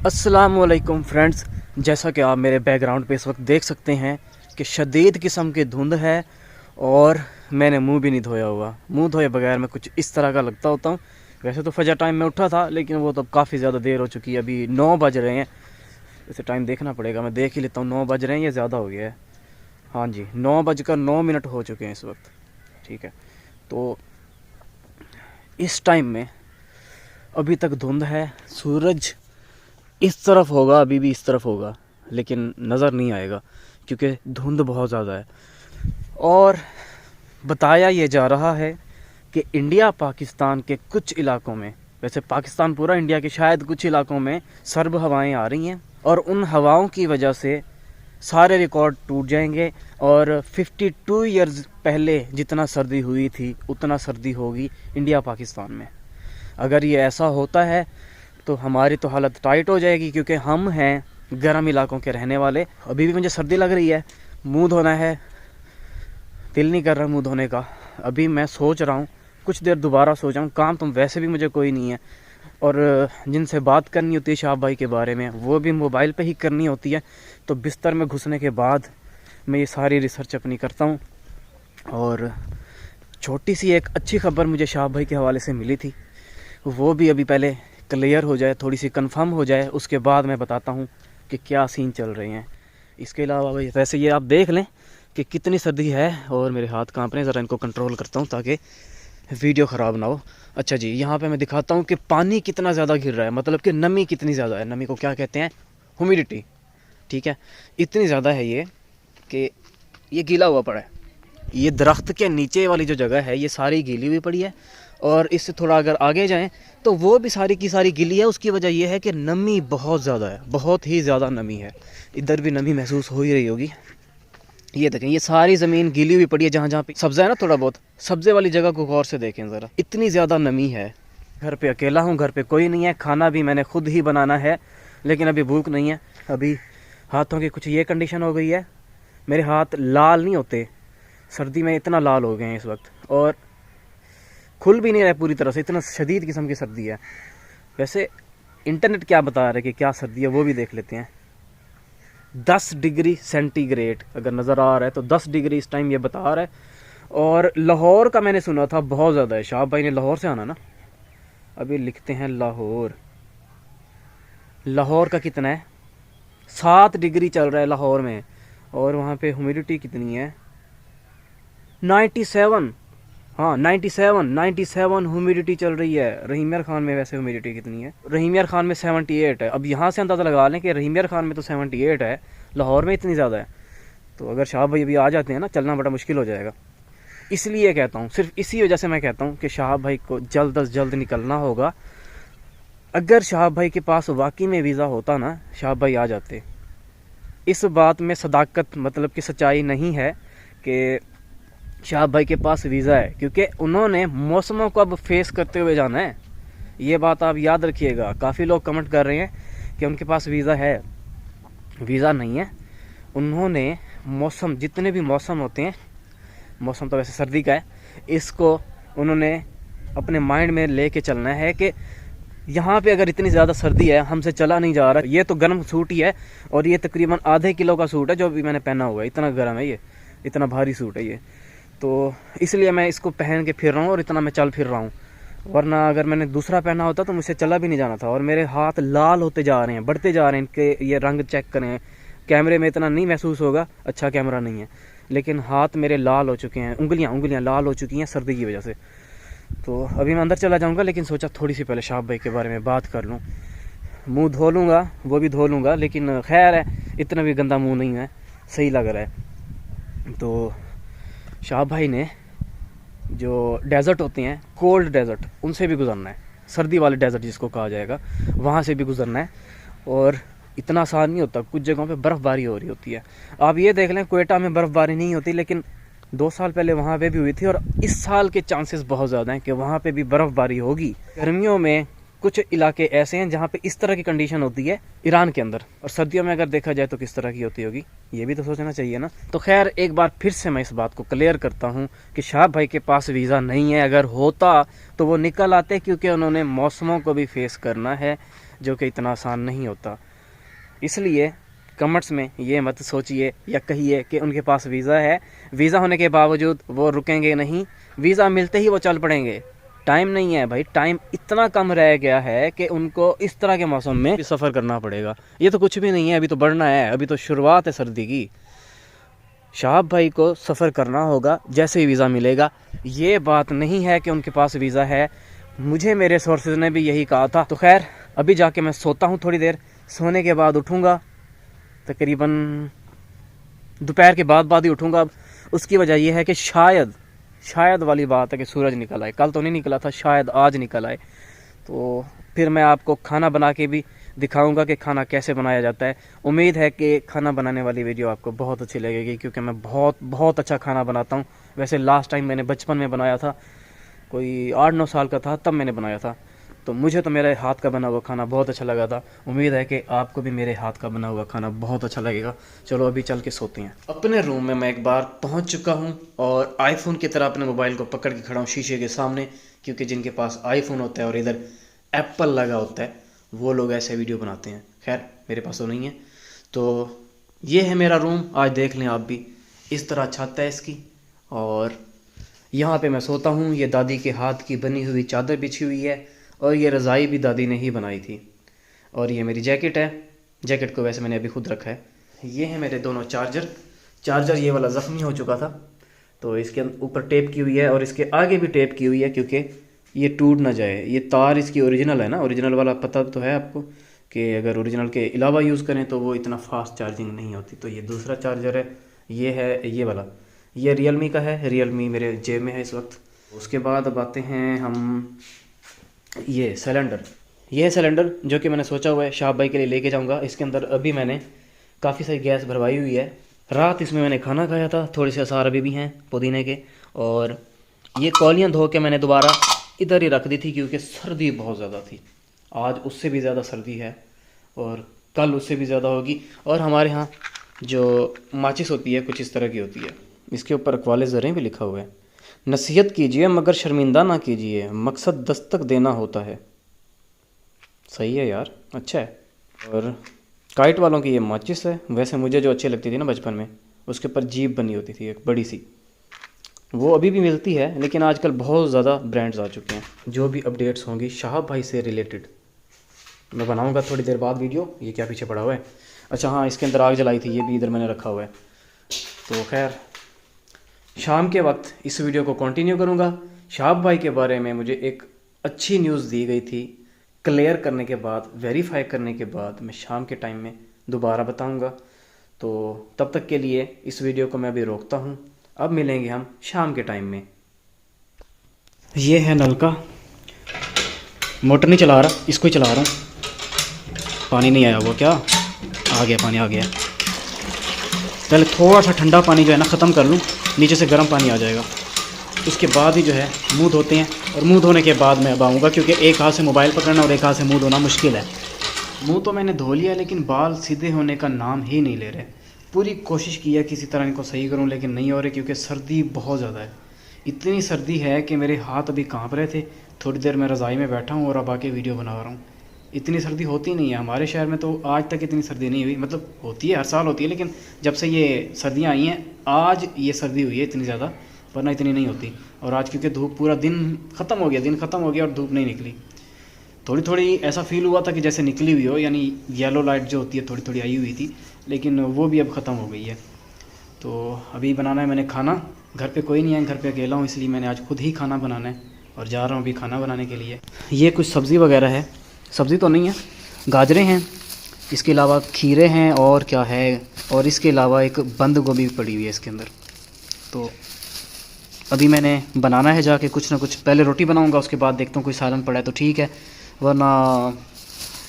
अस्सलामुअलैकुम फ्रेंड्स, जैसा कि आप मेरे बैकग्राउंड पे इस वक्त देख सकते हैं कि शदीद किस्म की धुंध है और मैंने मुंह भी नहीं धोया हुआ। मुंह धोए बगैर मैं कुछ इस तरह का लगता होता हूँ। वैसे तो फजर टाइम में उठा था, लेकिन वो तो काफ़ी ज़्यादा देर हो चुकी है। अभी 9 बज रहे हैं। वैसे टाइम देखना पड़ेगा, मैं देख ही लेता हूँ। 9 बज रहे हैं, ये ज़्यादा हो गया है। हाँ जी, 9:09 हो चुके हैं इस वक्त। ठीक है, तो इस टाइम में अभी तक धुंध है। सूरज इस तरफ होगा, अभी भी इस तरफ होगा, लेकिन नज़र नहीं आएगा क्योंकि धुंध बहुत ज़्यादा है। और बताया ये जा रहा है कि इंडिया पाकिस्तान के कुछ इलाकों में, वैसे पाकिस्तान पूरा इंडिया के शायद कुछ इलाकों में सर्द हवाएं आ रही हैं और उन हवाओं की वजह से सारे रिकॉर्ड टूट जाएंगे और 52 ईयर्स पहले जितना सर्दी हुई थी उतना सर्दी होगी इंडिया पाकिस्तान में। अगर ये ऐसा होता है तो हमारी तो हालत टाइट हो जाएगी, क्योंकि हम हैं गर्म इलाकों के रहने वाले। अभी भी मुझे सर्दी लग रही है, मुंह धोना है, दिल नहीं कर रहा मुंह धोने का। अभी मैं सोच रहा हूँ कुछ देर दोबारा सो जाऊँ। काम तो वैसे भी मुझे कोई नहीं है, और जिनसे बात करनी होती है शाह भाई के बारे में वो भी मोबाइल पे ही करनी होती है। तो बिस्तर में घुसने के बाद मैं ये सारी रिसर्च अपनी करता हूँ। और छोटी सी एक अच्छी खबर मुझे शाह भाई के हवाले से मिली थी, वो भी अभी पहले क्लियर हो जाए, थोड़ी सी कंफर्म हो जाए, उसके बाद मैं बताता हूँ कि क्या सीन चल रहे हैं। इसके अलावा वैसे ये आप देख लें कि कितनी सर्दी है और मेरे हाथ कांप रहे हैं। ज़रा इनको कंट्रोल करता हूँ ताकि वीडियो ख़राब ना हो। अच्छा जी, यहाँ पे मैं दिखाता हूँ कि पानी कितना ज़्यादा गिर रहा है, मतलब कि नमी कितनी ज़्यादा है। नमी को क्या कहते हैं? ह्यूमिडिटी। ठीक है, इतनी ज़्यादा है ये कि ये गीला हुआ पड़ा है। ये दरख्त के नीचे वाली जो जगह है ये सारी गीली हुई पड़ी है, और इससे थोड़ा अगर आगे जाएं तो वो भी सारी की सारी गीली है। उसकी वजह यह है कि नमी बहुत ज़्यादा है, बहुत ही ज़्यादा नमी है। इधर भी नमी महसूस हो ही रही होगी। ये देखें, ये सारी ज़मीन गीली हुई पड़ी है। जहाँ जहाँ पे सब्ज़ा है ना, थोड़ा बहुत सब्ज़े वाली जगह को गौर से देखें ज़रा, इतनी ज़्यादा नमी है। घर पे अकेला हूँ, घर पे कोई नहीं है, खाना भी मैंने खुद ही बनाना है, लेकिन अभी भूख नहीं है। अभी हाथों की कुछ ये कंडीशन हो गई है, मेरे हाथ लाल नहीं होते, सर्दी में इतना लाल हो गए हैं इस वक्त, और खुल भी नहीं रहा पूरी तरह से, इतना शदीद किस्म की सर्दी है। वैसे इंटरनेट क्या बता रहा है कि क्या सर्दी है, वो भी देख लेते हैं। 10 डिग्री सेंटीग्रेड अगर नज़र आ रहा है तो 10 डिग्री इस टाइम ये बता रहा है। और लाहौर का मैंने सुना था बहुत ज़्यादा है। शाह भाई ने लाहौर से आना ना, अभी लिखते हैं लाहौर। लाहौर का कितना है? 7 डिग्री चल रहा है लाहौर में, और वहाँ पे ह्यूमिडिटी कितनी है? 97। हाँ, 97 ह्यूमिडिटी चल रही है। रहीम यार खान में वैसे ह्यूमिडिटी कितनी है? रहीम यार खान में 78 है। अब यहाँ से अंदाज़ा लगा लें कि रहीम यार खान में तो 78 है, लाहौर में इतनी ज़्यादा है। तो अगर शाह भाई अभी आ जाते हैं ना, चलना बड़ा मुश्किल हो जाएगा। इसलिए कहता हूँ, सिर्फ इसी वजह से मैं कहता हूँ कि शाह भाई को जल्द अज जल्द निकलना होगा। अगर शाह भाई के पास वाकई में वीज़ा होता ना, शाह भाई आ जाते। इस बात में सदाकत मतलब कि सच्चाई नहीं है कि शाह भाई के पास वीज़ा है, क्योंकि उन्होंने मौसमों को अब फेस करते हुए जाना है। ये बात आप याद रखिएगा। काफ़ी लोग कमेंट कर रहे हैं कि उनके पास वीज़ा है, वीज़ा नहीं है। उन्होंने मौसम, जितने भी मौसम होते हैं, मौसम तो वैसे सर्दी का है, इसको उन्होंने अपने माइंड में लेके चलना है कि यहाँ पे अगर इतनी ज़्यादा सर्दी है, हमसे चला नहीं जा रहा। ये तो गर्म सूट ही है, और ये तकरीबन आधे किलो का सूट है जो अभी मैंने पहना हुआ है। इतना गर्म है ये, इतना भारी सूट है ये। तो इसलिए मैं इसको पहन के फिर रहा हूँ और इतना मैं चल फिर रहा हूँ, वरना अगर मैंने दूसरा पहना होता तो मुझसे चला भी नहीं जाना था। और मेरे हाथ लाल होते जा रहे हैं, बढ़ते जा रहे हैं। इनके ये रंग चेक करें, कैमरे में इतना नहीं महसूस होगा, अच्छा कैमरा नहीं है, लेकिन हाथ मेरे लाल हो चुके हैं, उंगलियां लाल हो चुकी हैं सर्दी की वजह से। तो अभी मैं अंदर चला जाऊँगा, लेकिन सोचा थोड़ी सी पहले शाह भाई के बारे में बात कर लूँ। मुँह धो लूँगा, वो भी धो लूँगा, लेकिन खैर है, इतना भी गंदा मुँह नहीं है, सही लग रहा है। तो शाह भाई ने जो डेज़र्ट होते हैं, कोल्ड डेज़र्ट, उनसे भी गुजरना है। सर्दी वाले डेज़र्ट जिसको कहा जाएगा, वहाँ से भी गुजरना है। और इतना आसान नहीं होता, कुछ जगहों पे बर्फ़बारी हो रही होती है। आप ये देख लें, क्वेटा में बर्फ़बारी नहीं होती, लेकिन 2 साल पहले वहाँ पे भी हुई थी, और इस साल के चांसेस बहुत ज़्यादा हैं कि वहाँ पे भी बर्फ़बारी होगी। गर्मियों में कुछ इलाके ऐसे हैं जहाँ पे इस तरह की कंडीशन होती है ईरान के अंदर, और सर्दियों में अगर देखा जाए तो किस तरह की होती होगी, ये भी तो सोचना चाहिए ना। तो खैर, एक बार फिर से मैं इस बात को क्लियर करता हूँ कि शाह भाई के पास वीज़ा नहीं है। अगर होता तो वो निकल आते, क्योंकि उन्होंने मौसमों को भी फेस करना है। जो कि इतना आसान नहीं होता। इसलिए कमेंट्स में ये मत सोचिए या कहिए कि उनके पास वीज़ा है, वीज़ा होने के बावजूद वो रुकेंगे नहीं, वीज़ा मिलते ही वो चल पड़ेंगे। टाइम नहीं है भाई, टाइम इतना कम रह गया है कि उनको इस तरह के मौसम में सफ़र करना पड़ेगा। ये तो कुछ भी नहीं है, अभी तो बढ़ना है, अभी तो शुरुआत है सर्दी की। शाहाब भाई को सफ़र करना होगा जैसे ही वीज़ा मिलेगा। ये बात नहीं है कि उनके पास वीज़ा है, मुझे मेरे सोर्सेज ने भी यही कहा था। तो खैर अभी जाके मैं सोता हूँ थोड़ी देर, सोने के बाद उठूँगा तकरीबन दोपहर के बाद ही उठूँगा। अब उसकी वजह यह है कि शायद वाली बात है कि सूरज निकल आए। कल तो नहीं निकला था, शायद आज निकल आए। तो फिर मैं आपको खाना बना के भी दिखाऊंगा कि खाना कैसे बनाया जाता है। उम्मीद है कि खाना बनाने वाली वीडियो आपको बहुत अच्छी लगेगी, क्योंकि मैं बहुत अच्छा खाना बनाता हूँ। वैसे लास्ट टाइम मैंने बचपन में बनाया था, कोई 8-9 साल का था तब मैंने बनाया था। तो मुझे तो मेरे हाथ का बना हुआ खाना बहुत अच्छा लगा था। उम्मीद है कि आपको भी मेरे हाथ का बना हुआ खाना बहुत अच्छा लगेगा। चलो अभी चल के सोते हैं। अपने रूम में मैं एक बार पहुंच चुका हूं और आईफोन की तरह अपने मोबाइल को पकड़ के खड़ा हूं शीशे के सामने, क्योंकि जिनके पास आईफोन होता है और इधर एप्पल लगा होता है वो लोग ऐसे वीडियो बनाते हैं। खैर मेरे पास तो नहीं है। तो ये है मेरा रूम, आज देख लें आप भी। इस तरह छत है इसकी और यहाँ पे मैं सोता हूँ। ये दादी के हाथ की बनी हुई चादर बिछी हुई है और ये रज़ाई भी दादी ने ही बनाई थी। और ये मेरी जैकेट है, जैकेट को वैसे मैंने अभी खुद रखा है। ये है मेरे दोनों चार्जर ये वाला ज़ख्मी हो चुका था तो इसके ऊपर टेप की हुई है और इसके आगे भी टेप की हुई है, क्योंकि ये टूट ना जाए। ये तार इसकी ओरिजिनल है ना, ओरिजिनल वाला पता तो है आपको कि अगर ओरिजिनल के अलावा यूज़ करें तो वो इतना फास्ट चार्जिंग नहीं होती। तो ये दूसरा चार्जर है, ये है ये वाला, ये रियलमी का है। रियलमी मेरे जेब में है इस वक्त। उसके बाद अब आते हैं हम ये सिलेंडर। ये है सिलेंडर जो कि मैंने सोचा हुआ है शाहाब भाई के लिए लेके जाऊंगा। इसके अंदर अभी मैंने काफ़ी सारी गैस भरवाई हुई है। रात इसमें मैंने खाना खाया था, थोड़े से असार अभी भी हैं पुदीने के। और ये कौलियाँ धो के मैंने दोबारा इधर ही रख दी थी, क्योंकि सर्दी बहुत ज़्यादा थी। आज उससे भी ज़्यादा सर्दी है और कल उससे भी ज़्यादा होगी। और हमारे यहाँ जो माचिस होती है कुछ इस तरह की होती है, इसके ऊपर अक़वाले ज़रें भी लिखा हुआ है। नसीहत कीजिए मगर शर्मिंदा ना कीजिए, मकसद दस्तक देना होता है। सही है यार, अच्छा है। और काइट वालों की ये माचिस है। वैसे मुझे जो अच्छी लगती थी ना बचपन में, उसके ऊपर जीप बनी होती थी एक बड़ी सी, वो अभी भी मिलती है, लेकिन आजकल बहुत ज़्यादा ब्रांड्स आ चुके हैं। जो भी अपडेट्स होंगी शाहाब भाई से रिलेटेड मैं बनाऊंगा थोड़ी देर बाद वीडियो। ये क्या पीछे पड़ा हुआ है? अच्छा हाँ, इसके अंदर आग जलाई थी, ये भी इधर मैंने रखा हुआ है। तो खैर शाम के वक्त इस वीडियो को कंटिन्यू करूंगा। शाहाब भाई के बारे में मुझे एक अच्छी न्यूज़ दी गई थी, क्लियर करने के बाद, वेरीफाई करने के बाद मैं शाम के टाइम में दोबारा बताऊंगा। तो तब तक के लिए इस वीडियो को मैं अभी रोकता हूं। अब मिलेंगे हम शाम के टाइम में। ये है नलका, मोटर नहीं चला रहा, इसको ही चला रहा हूँ। पानी नहीं आया हुआ क्या? आ गया, पानी आ गया। पहले थोड़ा सा ठंडा पानी जो है ना ख़त्म कर लूँ, नीचे से गर्म पानी आ जाएगा। उसके बाद ही जो है मुंह धोते हैं, और मुंह धोने के बाद मैं अब आऊँगा, क्योंकि एक हाथ से मोबाइल पकड़ना और एक हाथ से मुंह धोना मुश्किल है। मुंह तो मैंने धो लिया, लेकिन बाल सीधे होने का नाम ही नहीं ले रहे। पूरी कोशिश की है किसी तरह इनको सही करूँ, लेकिन नहीं हो रही, क्योंकि सर्दी बहुत ज़्यादा है। इतनी सर्दी है कि मेरे हाथ अभी काँप रहे थे। थोड़ी देर मैं रज़ाई में बैठा हूँ और अब आके वीडियो बना रहा हूँ। इतनी सर्दी होती नहीं है हमारे शहर में, तो आज तक इतनी सर्दी नहीं हुई। मतलब होती है, हर साल होती है, लेकिन जब से ये सर्दियाँ आई हैं आज ये सर्दी हुई है इतनी ज़्यादा, वरना इतनी नहीं होती। और आज क्योंकि धूप पूरा दिन ख़त्म हो गया और धूप नहीं निकली, थोड़ी थोड़ी ऐसा फील हुआ था कि जैसे निकली हुई हो, यानी येलो लाइट जो होती है थोड़ी थोड़ी आई हुई थी, लेकिन वो भी अब ख़त्म हो गई है। तो अभी बनाना है मैंने खाना। घर पे कोई नहीं है, घर पे अकेला हूँ, इसलिए मैंने आज खुद ही खाना बनाना है और जा रहा हूँ अभी खाना बनाने के लिए। ये कुछ सब्ज़ी वगैरह है, सब्ज़ी तो नहीं है, गाजरें हैं, इसके अलावा खीरे हैं और क्या है, और इसके अलावा एक बंद गोभी भी पड़ी हुई है इसके अंदर। तो अभी मैंने बनाना है जाके कुछ ना कुछ। पहले रोटी बनाऊंगा, उसके बाद देखता हूँ कोई सालन पड़ा है तो ठीक है, वरना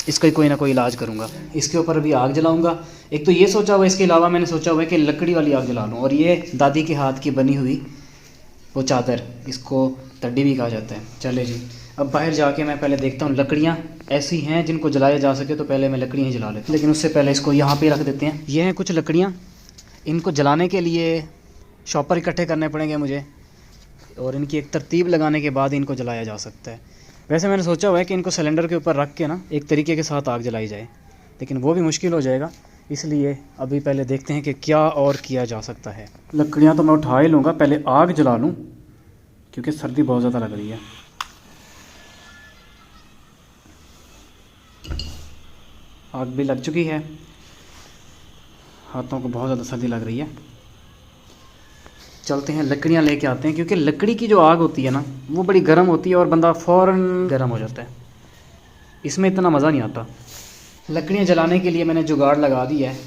इसका कोई ना कोई इलाज करूँगा। इसके ऊपर अभी आग जलाऊँगा। एक तो ये सोचा हुआ, इसके अलावा मैंने सोचा हुआ है कि लकड़ी वाली आग जला लूँ। और ये दादी के हाथ की बनी हुई वो चादर, इसको तड्डी भी कहा जाता है। चले जी, अब बाहर जाके मैं पहले देखता हूँ लकड़ियाँ ऐसी हैं जिनको जलाया जा सके, तो पहले मैं लकड़ियाँ ही जला लेता हूँ। लेकिन उससे पहले इसको यहाँ पे रख देते हैं। ये हैं कुछ लकड़ियाँ, इनको जलाने के लिए शॉपर इकट्ठे करने पड़ेंगे मुझे, और इनकी एक तरतीब लगाने के बाद इनको जलाया जा सकता है। वैसे मैंने सोचा हुआ है कि इनको सिलेंडर के ऊपर रख के ना एक तरीके के साथ आग जलाई जाए, लेकिन वो भी मुश्किल हो जाएगा, इसलिए अभी पहले देखते हैं कि क्या और किया जा सकता है। लकड़ियाँ तो मैं उठा ही लूँगा, पहले आग जला लूँ क्योंकि सर्दी बहुत ज़्यादा लग रही है। आग भी लग चुकी है, हाथों को बहुत ज़्यादा सर्दी लग रही है। चलते हैं लकड़ियाँ लेके आते हैं, क्योंकि लकड़ी की जो आग होती है ना वो बड़ी गर्म होती है और बंदा फ़ौरन गर्म हो जाता है, इसमें इतना मज़ा नहीं आता। लकड़ियाँ जलाने के लिए मैंने जुगाड़ लगा दिया है।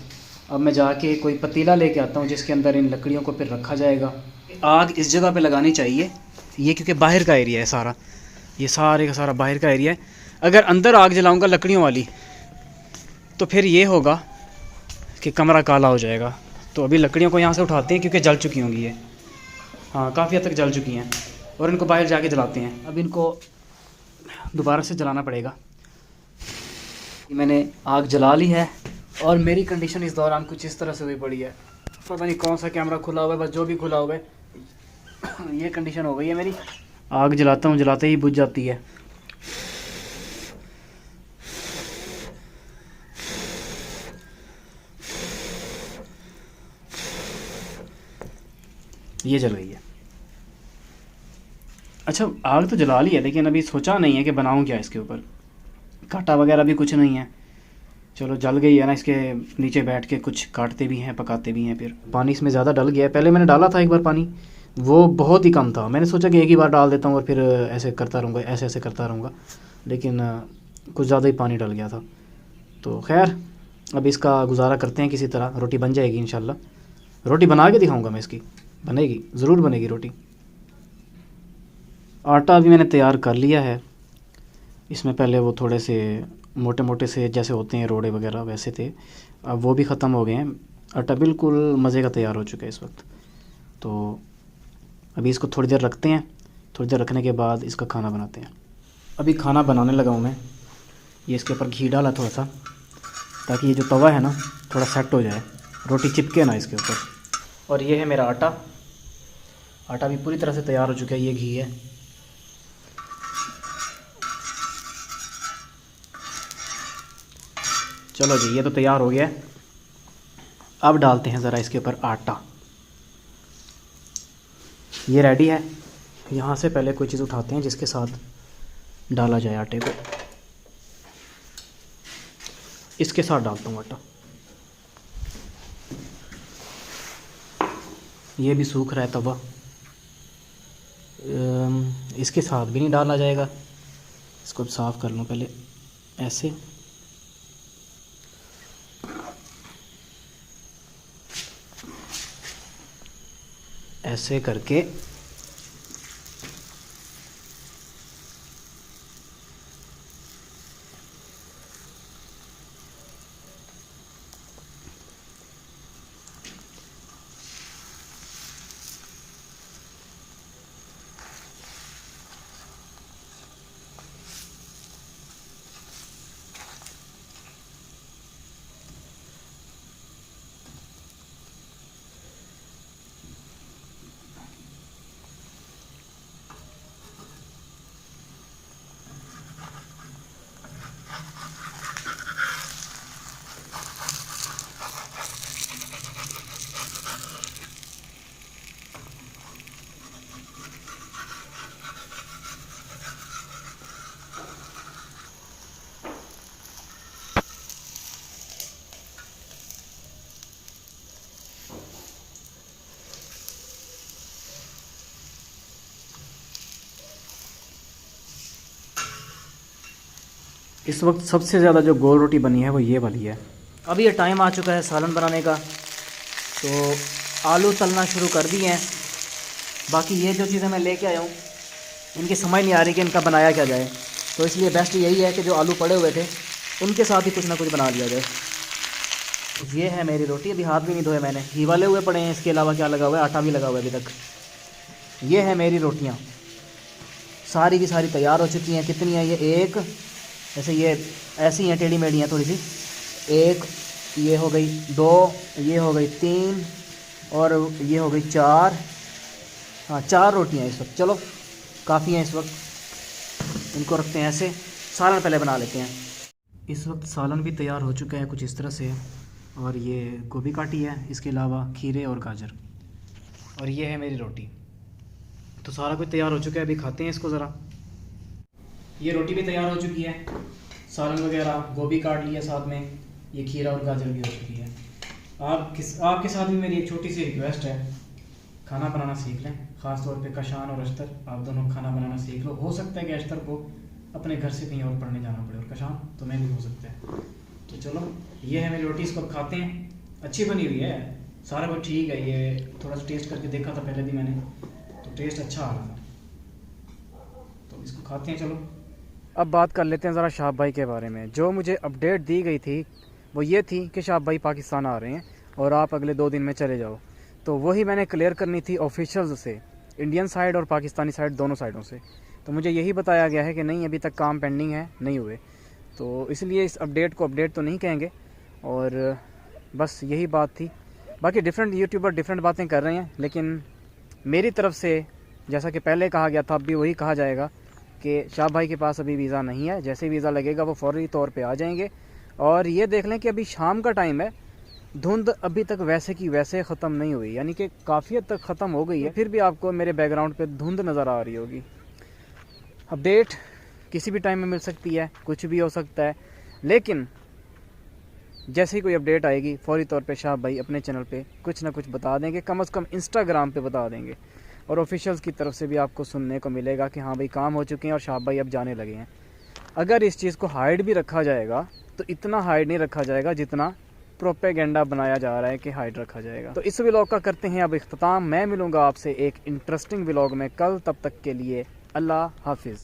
अब मैं जाके कोई पतीला लेके आता हूँ जिसके अंदर इन लकड़ियों को फिर रखा जाएगा। आग इस जगह पे लगानी चाहिए, ये क्योंकि बाहर का एरिया है सारा, ये सारे का सारा बाहर का एरिया है। अगर अंदर आग जलाऊँगा लकड़ियों वाली तो फिर ये होगा कि कमरा काला हो जाएगा। तो अभी लकड़ियों को यहाँ से उठाते हैं क्योंकि जल चुकी होंगी ये, हाँ काफ़ी हद तक जल चुकी हैं, और इनको बाहर जाके जलाते हैं। अब इनको दोबारा से जलाना पड़ेगा। मैंने आग जला ली है और मेरी कंडीशन इस दौरान कुछ इस तरह से हुई पड़ी है, पता नहीं कौन सा कैमरा खुला हुआ है, बस जो भी खुला हुआ है ये कंडीशन हो गई है मेरी। आग जलाता हूँ, जलाते ही बुझ जाती है। ये जल गई है। अच्छा आग तो जला ली है, लेकिन अभी सोचा नहीं है कि बनाऊँ क्या इसके ऊपर, काटा वगैरह भी कुछ नहीं है। चलो जल गई है ना, इसके नीचे बैठ के कुछ काटते भी हैं पकाते भी हैं। फिर पानी इसमें ज़्यादा डल गया है, पहले मैंने डाला था एक बार पानी, वो बहुत ही कम था। मैंने सोचा कि एक ही बार डाल देता हूँ और फिर ऐसे करता रहूँगा, ऐसे ऐसे करता रहूँगा, लेकिन कुछ ज़्यादा ही पानी डल गया था। तो खैर अब इसका गुजारा करते हैं किसी तरह, रोटी बन जाएगी इंशाल्लाह। रोटी बना के दिखाऊँगा मैं इसकी, बनेगी, ज़रूर बनेगी रोटी। आटा भी मैंने तैयार कर लिया है। इसमें पहले वो थोड़े से मोटे मोटे से जैसे होते हैं रोड़े वगैरह वैसे थे, अब वो भी ख़त्म हो गए हैं। आटा बिल्कुल मज़े का तैयार हो चुका है इस वक्त। तो अभी इसको थोड़ी देर रखते हैं, थोड़ी देर रखने के बाद इसका खाना बनाते हैं। अभी खाना बनाने लगा हूँ मैं। ये इसके ऊपर घी डाला थोड़ा सा, ताकि ये जो तवा है ना थोड़ा सेट हो जाए, रोटी चिपके ना इसके ऊपर। और ये है मेरा आटा, आटा भी पूरी तरह से तैयार हो चुका है। ये घी है, चलो जी ये तो तैयार हो गया है। अब डालते हैं ज़रा इसके ऊपर आटा, ये रेडी है। यहाँ से पहले कोई चीज़ उठाते हैं जिसके साथ डाला जाए आटे को, इसके साथ डालता हूँ आटा। ये भी सूख रहा है तवा, इसके साथ भी नहीं डाला जाएगा। इसको साफ़ कर लूँ पहले, ऐसे ऐसे करके इस वक्त सबसे ज़्यादा जो गोल रोटी बनी है वो ये वाली है। अभी ये टाइम आ चुका है सालन बनाने का, तो आलू तलना शुरू कर दिए हैं। बाकी ये जो चीज़ें मैं लेके आया हूँ इनकी समझ नहीं आ रही कि इनका बनाया क्या जाए, तो इसलिए बेस्ट यही है कि जो आलू पड़े हुए थे उनके साथ ही कुछ ना कुछ बना लिया जाए। ये है मेरी रोटी, अभी हाथ भी नहीं धोए मैंने, घी वाले हुए पड़े हैं, इसके अलावा क्या लगा हुआ है, आटा भी लगा हुआ है अभी तक। ये है मेरी रोटियाँ, सारी की सारी तैयार हो चुकी हैं। कितनी है ये, एक ऐसे ये ऐसी हैं टेढ़ी मेढ़ी हैं थोड़ी सी, एक ये हो गई, दो ये हो गई, तीन और ये हो गई चार। हाँ 4 रोटियाँ इस वक्त, चलो काफ़ी हैं इस वक्त। इनको रखते हैं ऐसे, सालन पहले बना लेते हैं। इस वक्त सालन भी तैयार हो चुका है कुछ इस तरह से, और ये गोभी काटी है, इसके अलावा खीरे और गाजर, और ये है मेरी रोटी। तो सारा कुछ तैयार हो चुका है, अभी खाते हैं इसको ज़रा। ये रोटी भी तैयार हो चुकी है, सालन वगैरह, गोभी काट लिया साथ में, ये खीरा और गाजर भी हो चुकी है। आपके साथ भी मेरी एक छोटी सी रिक्वेस्ट है, खाना बनाना सीख लें, ख़ास तौर पे कशान और अश्तर, आप दोनों खाना बनाना सीख लो। हो सकता है कि अश्तर को अपने घर से कहीं और पढ़ने जाना पड़े, और कशान तुम्हें भी हो सकता है। तो चलो, ये है मेरी रोटी, इसको खाते हैं। अच्छी बनी हुई है, सारा कुछ ठीक है। ये थोड़ा सा टेस्ट करके देखा था पहले भी मैंने, तो टेस्ट अच्छा आ रहा था। तो इसको खाते हैं, चलो। अब बात कर लेते हैं ज़रा शाह भाई के बारे में। जो मुझे अपडेट दी गई थी वो ये थी कि शाह भाई पाकिस्तान आ रहे हैं और आप अगले 2 दिन में चले जाओ। तो वही मैंने क्लियर करनी थी ऑफिशियल्स से, इंडियन साइड और पाकिस्तानी साइड, दोनों साइडों से। तो मुझे यही बताया गया है कि नहीं, अभी तक काम पेंडिंग है, नहीं हुए। तो इसलिए इस अपडेट को अपडेट तो नहीं कहेंगे, और बस यही बात थी। बाकी डिफरेंट यूट्यूबर डिफरेंट बातें कर रहे हैं, लेकिन मेरी तरफ से जैसा कि पहले कहा गया था, अब भी वही कहा जाएगा कि शाह भाई के पास अभी वीज़ा नहीं है। जैसे वीज़ा लगेगा वो फौरी तौर पे आ जाएंगे। और ये देख लें कि अभी शाम का टाइम है, धुंध अभी तक वैसे की वैसे ख़त्म नहीं हुई, यानी कि काफ़ी हद तक ख़त्म हो गई है। फिर भी आपको मेरे बैकग्राउंड पे धुंध नज़र आ रही होगी। अपडेट किसी भी टाइम में मिल सकती है, कुछ भी हो सकता है, लेकिन जैसे ही कोई अपडेट आएगी फौरी तौर पे शाह भाई अपने चैनल पे कुछ ना कुछ बता देंगे, कम से कम इंस्टाग्राम पे बता देंगे। और ऑफिशियल्स की तरफ से भी आपको सुनने को मिलेगा कि हाँ भाई काम हो चुके हैं और शाह भाई अब जाने लगे हैं। अगर इस चीज़ को हाइड भी रखा जाएगा तो इतना हाइड नहीं रखा जाएगा जितना प्रोपेगेंडा बनाया जा रहा है कि हाइड रखा जाएगा। तो इस व्लॉग का करते हैं अब इख्तिताम। मैं मिलूँगा आपसे एक इंटरेस्टिंग व्लॉग में कल, तब तक के लिए अल्लाह हाफिज़।